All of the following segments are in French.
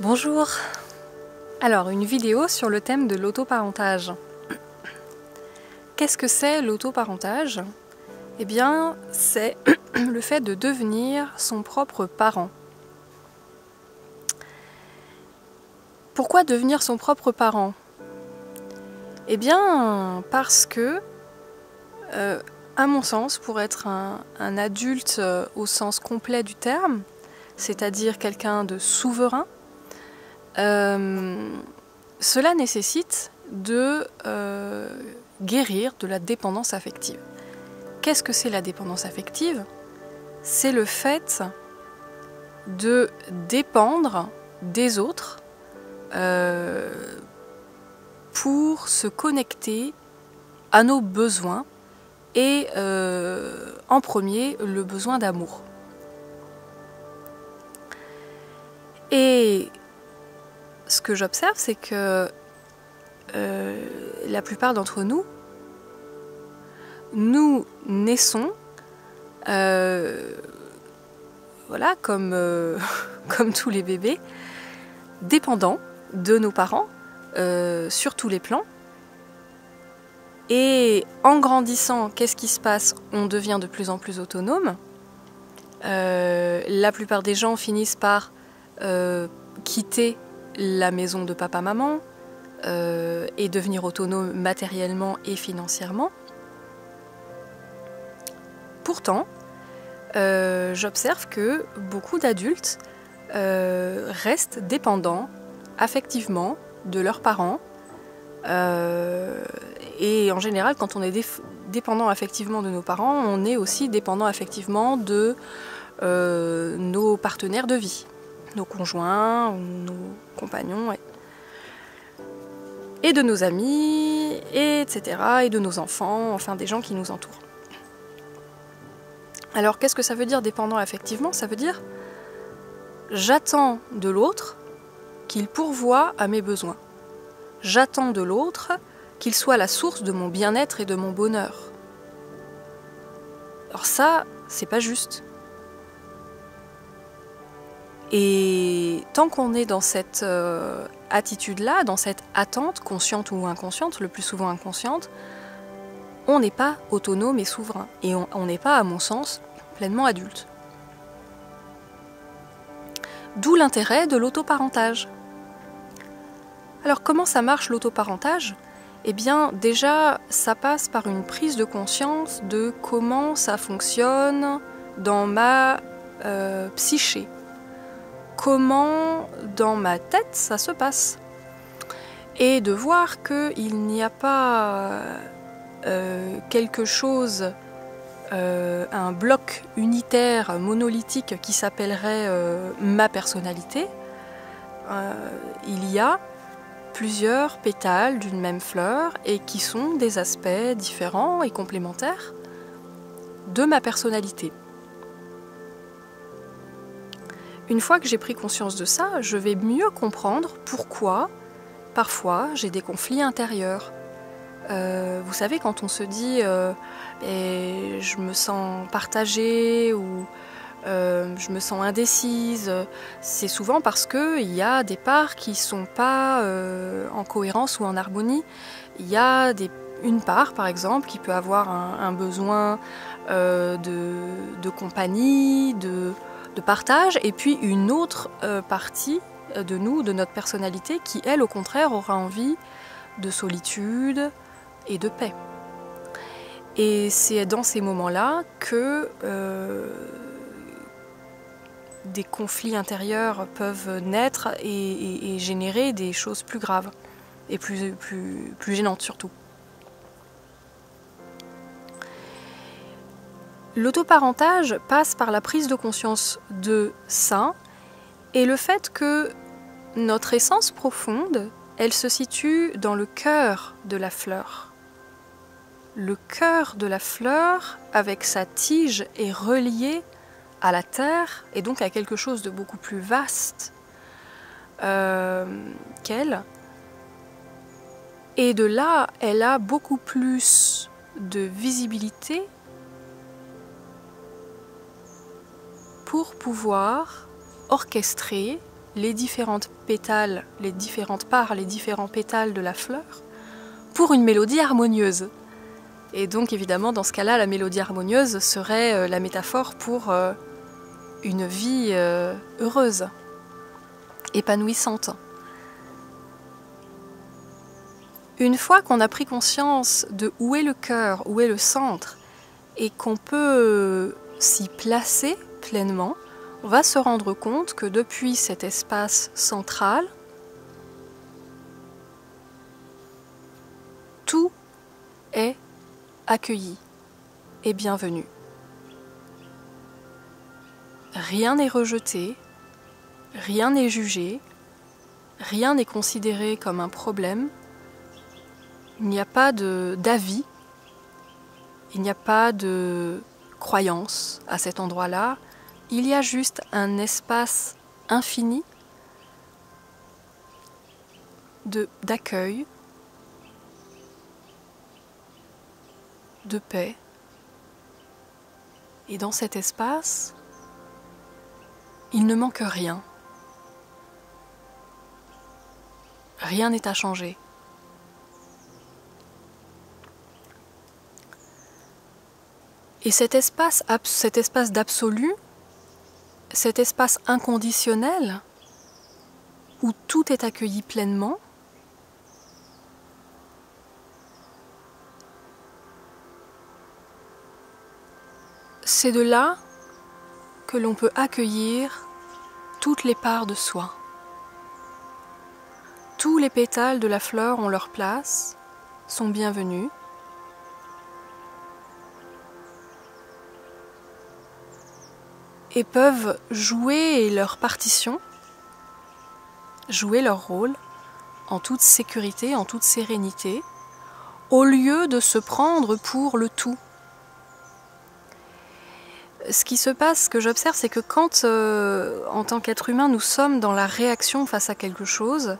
Bonjour. Alors, une vidéo sur le thème de l'autoparentage. Qu'est-ce que c'est l'autoparentage? Eh bien, c'est le fait de devenir son propre parent. Pourquoi devenir son propre parent? Eh bien, parce que, à mon sens, pour être un adulte au sens complet du terme, c'est-à-dire quelqu'un de souverain, cela nécessite de guérir de la dépendance affective. Qu'est-ce que c'est la dépendance affective? C'est le fait de dépendre des autres pour se connecter à nos besoins et en premier le besoin d'amour. Et ce que j'observe, c'est que la plupart d'entre nous naissons voilà, comme tous les bébés, dépendants de nos parents sur tous les plans. Et en grandissant, qu'est-ce qui se passe? On devient de plus en plus autonome. La plupart des gens finissent par quitter la maison de papa-maman et devenir autonome matériellement et financièrement. Pourtant, j'observe que beaucoup d'adultes restent dépendants affectivement de leurs parents. Et en général, quand on est dépendant affectivement de nos parents, on est aussi dépendant affectivement de nos partenaires de vie, nos conjoints, nos compagnons, et de nos amis, etc., et de nos enfants, enfin des gens qui nous entourent. Alors qu'est-ce que ça veut dire dépendant affectivement? Ça veut dire j'attends de l'autre qu'il pourvoie à mes besoins. J'attends de l'autre qu'il soit la source de mon bien-être et de mon bonheur. Alors ça, c'est pas juste. Et tant qu'on est dans cette attitude-là, dans cette attente, consciente ou inconsciente, le plus souvent inconsciente, on n'est pas autonome et souverain. Et on n'est pas, à mon sens, pleinement adulte. D'où l'intérêt de l'autoparentage. Alors comment ça marche l'autoparentage? Eh bien déjà, ça passe par une prise de conscience de comment ça fonctionne dans ma psyché. Comment dans ma tête ça se passe. Et de voir qu'il n'y a pas quelque chose, un bloc unitaire, monolithique qui s'appellerait ma personnalité. Il y a plusieurs pétales d'une même fleur et qui sont des aspects différents et complémentaires de ma personnalité. Une fois que j'ai pris conscience de ça, je vais mieux comprendre pourquoi, parfois, j'ai des conflits intérieurs. Vous savez, quand on se dit je me sens partagée ou je me sens indécise, c'est souvent parce qu'il y a des parts qui ne sont pas en cohérence ou en harmonie. Il y a une part, par exemple, qui peut avoir un besoin de compagnie, de partage, et puis une autre partie de nous, de notre personnalité, qui, elle, au contraire, aura envie de solitude et de paix. Et c'est dans ces moments-là que des conflits intérieurs peuvent naître et générer des choses plus graves et plus gênantes surtout. L'autoparentage passe par la prise de conscience de ça et le fait que notre essence profonde, elle se situe dans le cœur de la fleur. Le cœur de la fleur, avec sa tige, est relié à la terre et donc à quelque chose de beaucoup plus vaste qu'elle. Et de là, elle a beaucoup plus de visibilité pour pouvoir orchestrer les différentes pétales, les différentes parts, les différents pétales de la fleur pour une mélodie harmonieuse. Et donc évidemment dans ce cas-là, la mélodie harmonieuse serait la métaphore pour une vie heureuse, épanouissante. Une fois qu'on a pris conscience de où est le cœur, où est le centre, et qu'on peut s'y placer pleinement, on va se rendre compte que depuis cet espace central, tout est accueilli et bienvenu. Rien n'est rejeté, rien n'est jugé, rien n'est considéré comme un problème. Il n'y a pas d'avis, il n'y a pas de croyance à cet endroit-là. Il y a juste un espace infini d'accueil, de paix. Et dans cet espace, il ne manque rien. Rien n'est à changer. Et cet espace d'absolu, cet espace inconditionnel, où tout est accueilli pleinement, c'est de là que l'on peut accueillir toutes les parts de soi. Tous les pétales de la fleur ont leur place, sont bienvenus. Et peuvent jouer leur partition, jouer leur rôle en toute sécurité, en toute sérénité, au lieu de se prendre pour le tout. Ce qui se passe, ce que j'observe, c'est que quand, en tant qu'être humain, nous sommes dans la réaction face à quelque chose,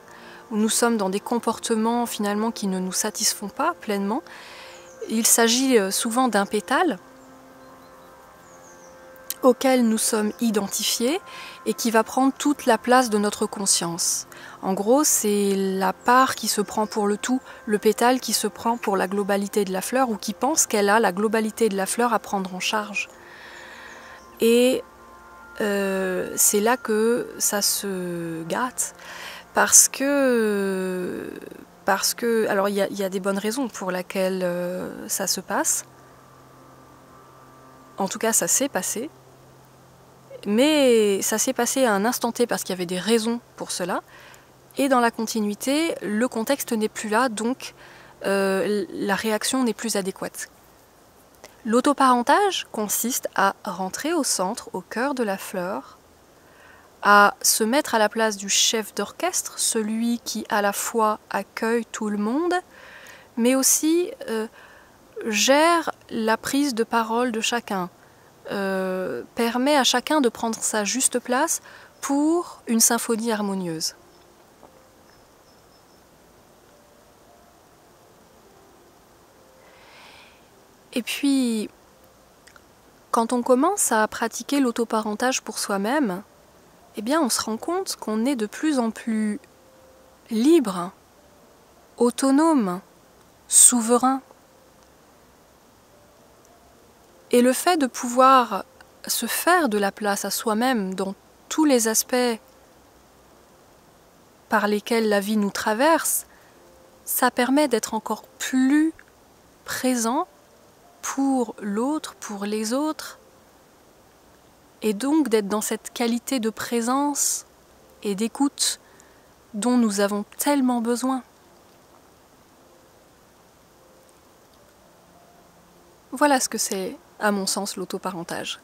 où nous sommes dans des comportements finalement qui ne nous satisfont pas pleinement, il s'agit souvent d'un pétale auquel nous sommes identifiés et qui va prendre toute la place de notre conscience. En gros, c'est la part qui se prend pour le tout, le pétale qui se prend pour la globalité de la fleur ou qui pense qu'elle a la globalité de la fleur à prendre en charge. Et c'est là que ça se gâte parce que alors il y a des bonnes raisons pour lesquelles ça se passe. En tout cas, ça s'est passé. Mais ça s'est passé à un instant T parce qu'il y avait des raisons pour cela. Et dans la continuité, le contexte n'est plus là, donc la réaction n'est plus adéquate. L'autoparentage consiste à rentrer au centre, au cœur de la fleur, à se mettre à la place du chef d'orchestre, celui qui à la fois accueille tout le monde, mais aussi gère la prise de parole de chacun. Permet à chacun de prendre sa juste place pour une symphonie harmonieuse. Et puis, quand on commence à pratiquer l'autoparentage pour soi-même, eh bien, on se rend compte qu'on est de plus en plus libre, autonome, souverain. Et le fait de pouvoir se faire de la place à soi-même dans tous les aspects par lesquels la vie nous traverse, ça permet d'être encore plus présent pour l'autre, pour les autres, et donc d'être dans cette qualité de présence et d'écoute dont nous avons tellement besoin. Voilà ce que c'est, à mon sens, l'autoparentage.